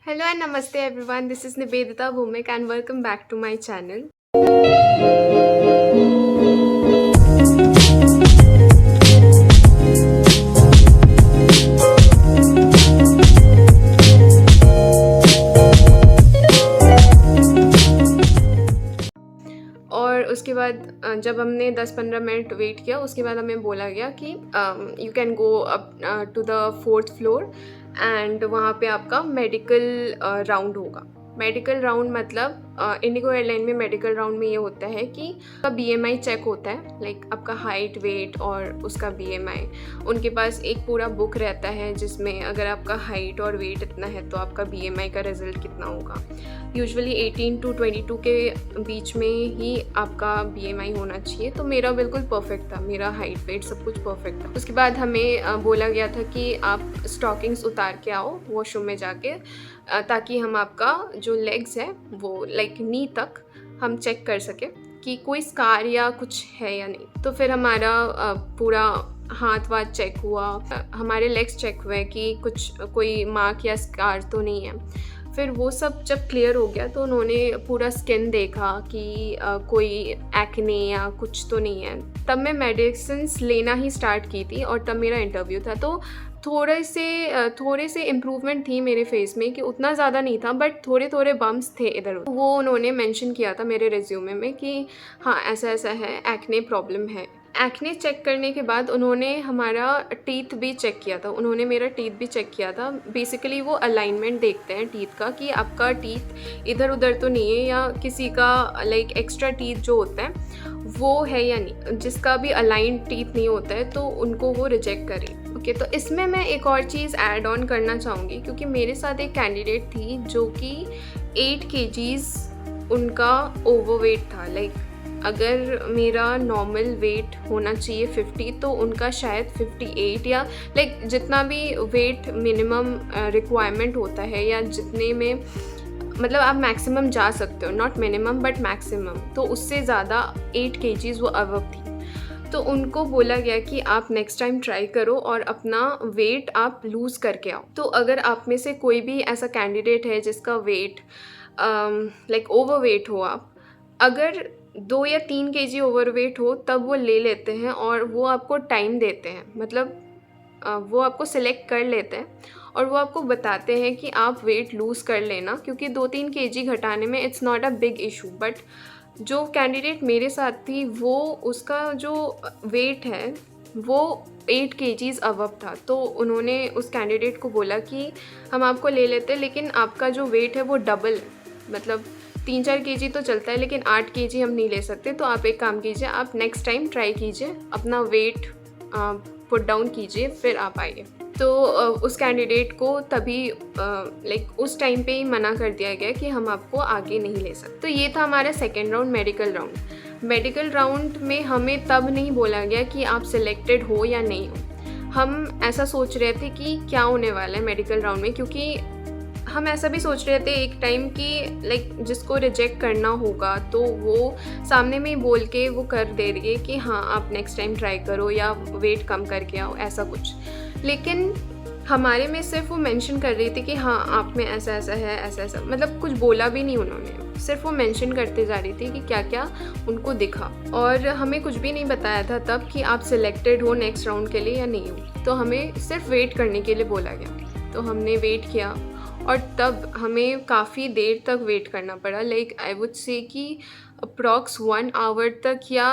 Hello and namaste everyone. This is Nivedita Bhumik and welcome back to my channel. और उसके बाद जब हमने 10-15 मिनट वेट किया उसके बाद हमें बोला गया कि you can go up to the 4th floor and वहाँ पे आपका मेडिकल राउंड होगा। मेडिकल राउंड मतलब इंडिगो एयरलाइन में मेडिकल राउंड में ये होता है कि आपका बीएमआई चेक होता है, लाइक आपका हाइट वेट और उसका बीएमआई। उनके पास एक पूरा बुक रहता है जिसमें अगर आपका हाइट और वेट इतना है तो आपका बीएमआई का रिजल्ट कितना होगा। यूजुअली 18 to 22 के बीच में ही आपका बीएमआई होना चाहिए। तो मेरा बिल्कुल परफेक्ट था, मेरा हाइट वेट सब कुछ परफेक्ट था। उसके बाद हमें बोला गया था कि आप स्टॉकिंग्स उतार के आओ वॉशरूम में जाके, ताकि हम आपका जो लेग्स है वो लाइक नी तक हम चेक कर सके कि कोई स्कार या कुछ है या नहीं। तो फिर हमारा पूरा हाथ वाथ चेक हुआ, हमारे लेग्स चेक हुए कि कोई मार्क या स्कार तो नहीं है। फिर वो सब जब क्लियर हो गया तो उन्होंने पूरा स्किन देखा कि कोई एक्ने या कुछ तो नहीं है। तब मैं मेडिसिन्स लेना ही स्टार्ट की थी और तब मेरा इंटरव्यू था। तो थोड़े से इम्प्रूवमेंट थी मेरे फेस में, कि उतना ज़्यादा नहीं था बट थोड़े थोड़े बम्प्स थे इधर उधर। वो उन्होंने मेंशन किया था मेरे रिज्यूमे में कि हाँ ऐसा ऐसा है, एक्ने प्रॉब्लम है। एक्ने चेक करने के बाद उन्होंने हमारा टीथ भी चेक किया था, उन्होंने मेरा टीथ भी चेक किया था। बेसिकली वो अलाइनमेंट देखते हैं टीथ का कि आपका टीथ इधर उधर तो नहीं है या किसी का लाइक एक्स्ट्रा टीथ जो होता है वो है या नहीं। जिसका भी अलाइन टीथ नहीं होता है तो उनको वो रिजेक्ट करें। ओके, तो इसमें मैं एक और चीज़ ऐड ऑन करना चाहूँगी, क्योंकि मेरे साथ एक कैंडिडेट थी जो कि 8 kgs उनका ओवरवेट था। लाइक अगर मेरा नॉर्मल वेट होना चाहिए 50 तो उनका शायद 58 या लाइक जितना भी वेट मिनिमम रिक्वायरमेंट होता है या जितने में मतलब आप मैक्सिमम जा सकते हो, नॉट मिनिमम बट मैक्सिमम, तो उससे ज़्यादा 8 kgs वो अबव थी। तो उनको बोला गया कि आप नेक्स्ट टाइम ट्राई करो और अपना वेट आप लूज़ करके आओ। तो अगर आप में से कोई भी ऐसा कैंडिडेट है जिसका वेट लाइक ओवरवेट हो, आप अगर 2 या 3 kg ओवरवेट हो तब वो ले लेते हैं और वो आपको टाइम देते हैं, मतलब वो आपको सिलेक्ट कर लेते हैं और वो आपको बताते हैं कि आप वेट लूज़ कर लेना, क्योंकि 2-3 kg घटाने में it's not a big issue. But जो कैंडिडेट मेरे साथ थी वो उसका जो वेट है वो 8 kgs अबव था। तो उन्होंने उस कैंडिडेट को बोला कि हम आपको ले लेते हैं लेकिन आपका जो वेट है वो डबल है, मतलब 3-4 kg तो चलता है लेकिन 8 kg हम नहीं ले सकते। तो आप एक काम कीजिए, आप नेक्स्ट टाइम ट्राई कीजिए, अपना वेट पुट डाउन कीजिए, फिर आप आइए। तो उस कैंडिडेट को तभी लाइक उस टाइम पे ही मना कर दिया गया कि हम आपको आगे नहीं ले सकते। तो ये था हमारा second round, medical round. Medical round में हमें तब नहीं बोला गया कि आप सिलेक्टेड हो या नहीं हो। हम ऐसा सोच रहे थे कि क्या होने वाला है मेडिकल राउंड में, क्योंकि हम ऐसा भी सोच रहे थे एक टाइम कि लाइक जिसको रिजेक्ट करना होगा तो वो सामने में ही बोल के वो कर दे रही है कि हाँ आप नेक्स्ट टाइम ट्राई करो या वेट कम करके आओ, ऐसा कुछ। लेकिन हमारे में सिर्फ वो मेंशन कर रही थी कि हाँ आप में ऐसा ऐसा है, ऐसा ऐसा, मतलब कुछ बोला भी नहीं उन्होंने, सिर्फ वो मेंशन करते जा रही थी कि क्या क्या उनको दिखा। और हमें कुछ भी नहीं बताया था तब कि आप सिलेक्टेड हो नेक्स्ट राउंड के लिए या नहीं हो। तो हमें सिर्फ वेट करने के लिए बोला गया। तो हमने वेट किया और तब हमें काफ़ी देर तक वेट करना पड़ा, लाइक आई वुड से कि अप्रॉक्स 1 hour तक, या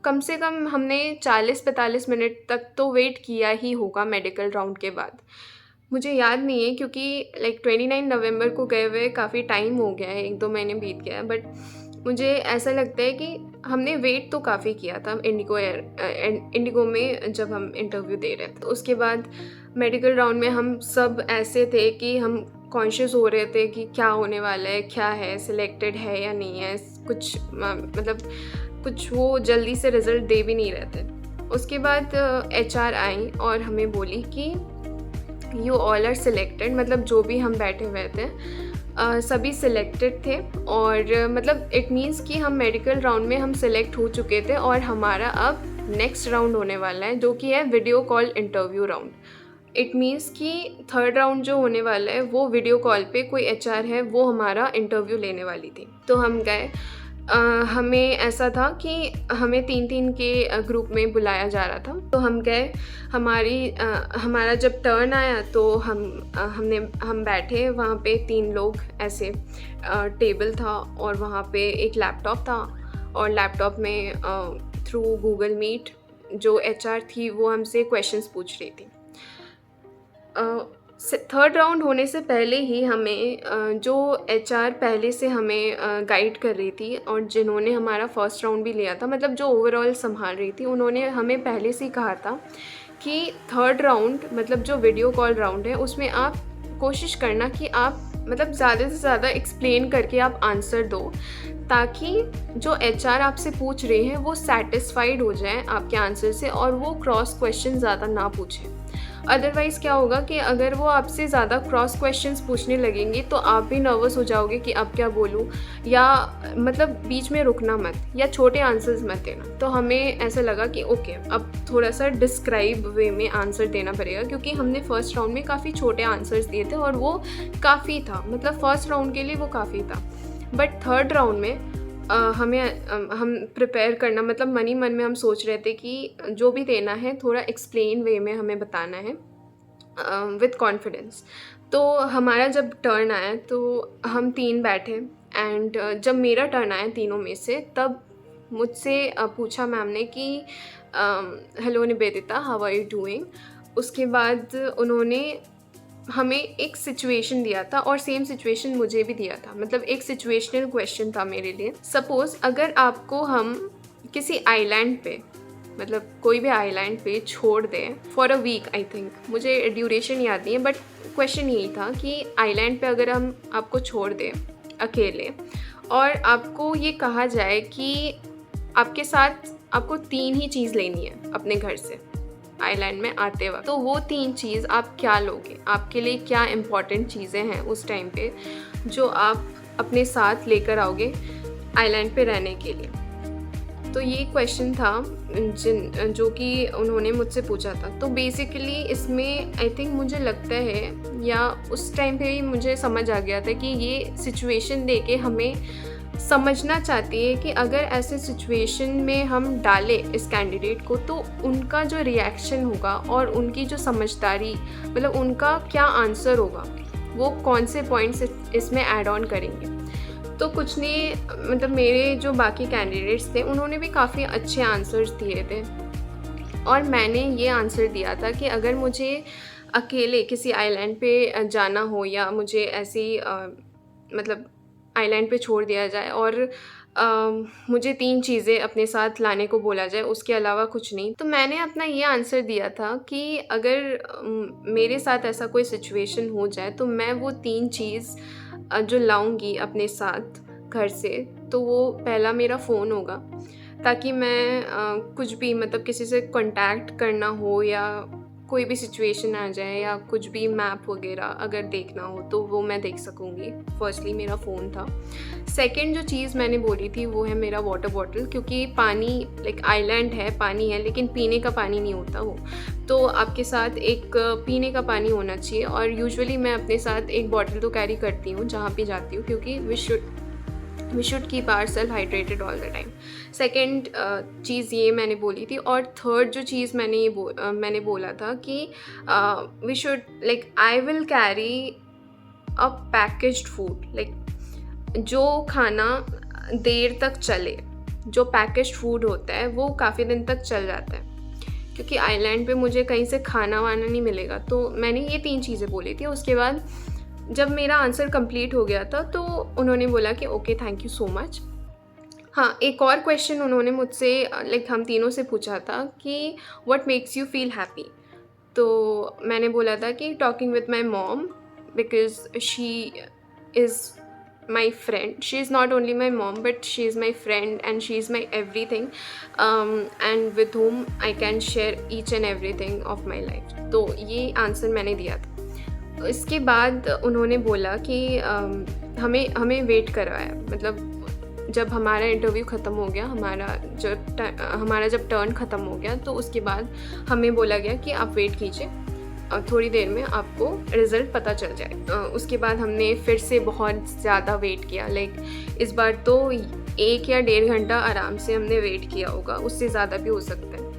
कम से कम हमने 40-45 मिनट तक तो वेट किया ही होगा मेडिकल राउंड के बाद। मुझे याद नहीं है क्योंकि लाइक 29 नवंबर को गए हुए काफ़ी टाइम हो गया है, 1-2 महीने बीत गया है। बट मुझे ऐसा लगता है कि हमने वेट तो काफ़ी किया था इंडिगो में जब हम इंटरव्यू दे रहे थे। तो उसके बाद मेडिकल राउंड में हम सब ऐसे थे कि हम कॉन्शियस हो रहे थे कि क्या होने वाला है, क्या है, सिलेक्टेड है या नहीं है, कुछ मतलब कुछ वो जल्दी से रिज़ल्ट दे भी नहीं रहे थे। उसके बाद HR आई और हमें बोली कि यू ऑल आर सिलेक्टेड, मतलब जो भी हम बैठे हुए थे सभी सिलेक्टेड थे। और मतलब इट मीन्स कि हम मेडिकल राउंड में हम सिलेक्ट हो चुके थे और हमारा अब नेक्स्ट राउंड होने वाला है जो कि है video call interview round. It means कि थर्ड राउंड जो होने वाला है वो वीडियो कॉल पे कोई एचआर है, वो हमारा इंटरव्यू लेने वाली थी। तो हम गए। हमें ऐसा था कि हमें 3-3 के ग्रुप में बुलाया जा रहा था। तो हम गए, हमारा जब टर्न आया तो हम बैठे, वहाँ पे 3 लोग ऐसे, टेबल था और वहाँ पे एक लैपटॉप था, और लैपटॉप में थ्रू गूगल मीट जो एचआर थी वो हमसे क्वेश्चंस पूछ रही थी। थर्ड राउंड होने से पहले ही हमें जो एचआर पहले से हमें गाइड कर रही थी और जिन्होंने हमारा फर्स्ट राउंड भी लिया था, मतलब जो ओवरऑल संभाल रही थी, उन्होंने हमें पहले से ही कहा था कि थर्ड राउंड मतलब जो वीडियो कॉल राउंड है उसमें आप कोशिश करना कि आप मतलब ज़्यादा से ज़्यादा एक्सप्लेन करके आप आंसर दो, ताकि जो एचआर आपसे पूछ रहे हैं वो सेटिस्फाइड हो जाए आपके आंसर से और वो क्रॉस क्वेश्चन ज़्यादा ना पूछें। अदरवाइज़ क्या होगा कि अगर वो आपसे ज़्यादा क्रॉस क्वेश्चंस पूछने लगेंगे तो आप भी नर्वस हो जाओगे कि अब क्या बोलूँ, या मतलब बीच में रुकना मत या छोटे आंसर्स मत देना। तो हमें ऐसा लगा कि ओके, अब थोड़ा सा डिस्क्राइब वे में आंसर देना पड़ेगा, क्योंकि हमने फर्स्ट राउंड में काफ़ी छोटे आंसर्स दिए थे और वो काफ़ी था, मतलब फर्स्ट राउंड के लिए वो काफ़ी था। बट थर्ड राउंड में हम प्रिपेयर करना, मतलब मन ही मन में हम सोच रहे थे कि जो भी देना है थोड़ा एक्सप्लेन वे में हमें बताना है विथ कॉन्फिडेंस। तो हमारा जब टर्न आया तो हम 3 बैठे, एंड जब मेरा टर्न आया तीनों में से, तब मुझसे पूछा मैम ने कि hello Nivedita, how are you doing. उसके बाद उन्होंने हमें एक सिचुएशन दिया था और सेम सिचुएशन मुझे भी दिया था, मतलब एक सिचुएशनल क्वेश्चन था मेरे लिए। सपोज़ अगर आपको हम किसी आइलैंड पे, मतलब कोई भी आइलैंड पे छोड़ दें for a week, I think मुझे ड्यूरेशन याद नहीं है, बट क्वेश्चन यही था कि आइलैंड पे अगर हम आपको छोड़ दें अकेले और आपको ये कहा जाए कि आपके साथ आपको 3 ही चीज़ लेनी है अपने घर से आइलैंड में आते वक्त, तो वो 3 चीज़ आप क्या लोगे? आपके लिए क्या इम्पॉर्टेंट चीज़ें हैं उस टाइम पे जो आप अपने साथ लेकर आओगे आइलैंड पे रहने के लिए? तो ये क्वेश्चन था जो कि उन्होंने मुझसे पूछा था। तो बेसिकली इसमें आई थिंक मुझे लगता है, या उस टाइम पे ही मुझे समझ आ गया था कि ये सिचुएशन देके हमें समझना चाहती है कि अगर ऐसे सिचुएशन में हम डालें इस कैंडिडेट को तो उनका जो रिएक्शन होगा और उनकी जो समझदारी, मतलब उनका क्या आंसर होगा, वो कौन से पॉइंट्स इसमें ऐड ऑन करेंगे। तो कुछ ने, मतलब मेरे जो बाकी कैंडिडेट्स थे उन्होंने भी काफ़ी अच्छे आंसर्स दिए थे, और मैंने ये आंसर दिया था कि अगर मुझे अकेले किसी आइलैंड पे जाना हो या मुझे ऐसी मतलब आइलैंड पे छोड़ दिया जाए और मुझे 3 चीज़ें अपने साथ लाने को बोला जाए, उसके अलावा कुछ नहीं। तो मैंने अपना ये आंसर दिया था कि अगर मेरे साथ ऐसा कोई सिचुएशन हो जाए तो मैं वो 3 चीज़ जो लाऊंगी अपने साथ घर से, तो वो पहला मेरा फ़ोन होगा, ताकि मैं कुछ भी, मतलब किसी से कांटेक्ट करना हो या कोई भी सिचुएशन आ जाए या कुछ भी मैप वगैरह अगर देखना हो तो वो मैं देख सकूँगी। फर्स्टली मेरा फ़ोन था। सेकंड जो चीज़ मैंने बोली थी वो है मेरा वाटर बॉटल, क्योंकि पानी, लाइक आइलैंड है, पानी है, लेकिन पीने का पानी नहीं होता वो, तो आपके साथ एक पीने का पानी होना चाहिए। और यूजुअली मैं अपने साथ एक बॉटल तो कैरी करती हूँ जहाँ भी जाती हूँ, क्योंकि we should keep ourselves hydrated all the time. Second चीज़ ये मैंने बोली थी। और थर्ड जो चीज़ मैंने बोला था कि we should, like I will carry a packaged food, like जो खाना देर तक चले, जो पैकेज्ड फूड होता है वो काफ़ी दिन तक चल जाता है, क्योंकि आइलैंड पे मुझे कहीं से खाना वाना नहीं मिलेगा। तो मैंने ये 3 चीज़ें बोली थी। उसके बाद जब मेरा आंसर कंप्लीट हो गया था तो उन्होंने बोला कि okay, thank you so much. हाँ, एक और क्वेश्चन उन्होंने मुझसे, लाइक हम तीनों से पूछा था कि what makes you feel happy. तो मैंने बोला था कि talking with my mom, because she is my friend. She is not only my mom, but she is my friend and she is my everything, and with whom I can share each and everything of my life. तो ये answer मैंने दिया था। इसके बाद उन्होंने बोला कि हमें वेट करवाया, मतलब जब हमारा इंटरव्यू ख़त्म हो गया, हमारा जब टर्न ख़त्म हो गया तो उसके बाद हमें बोला गया कि आप वेट कीजिए, थोड़ी देर में आपको रिज़ल्ट पता चल जाए। उसके बाद हमने फिर से बहुत ज़्यादा वेट किया, लाइक इस बार तो 1 या 1.5 घंटा आराम से हमने वेट किया होगा, उससे ज़्यादा भी हो सकता है।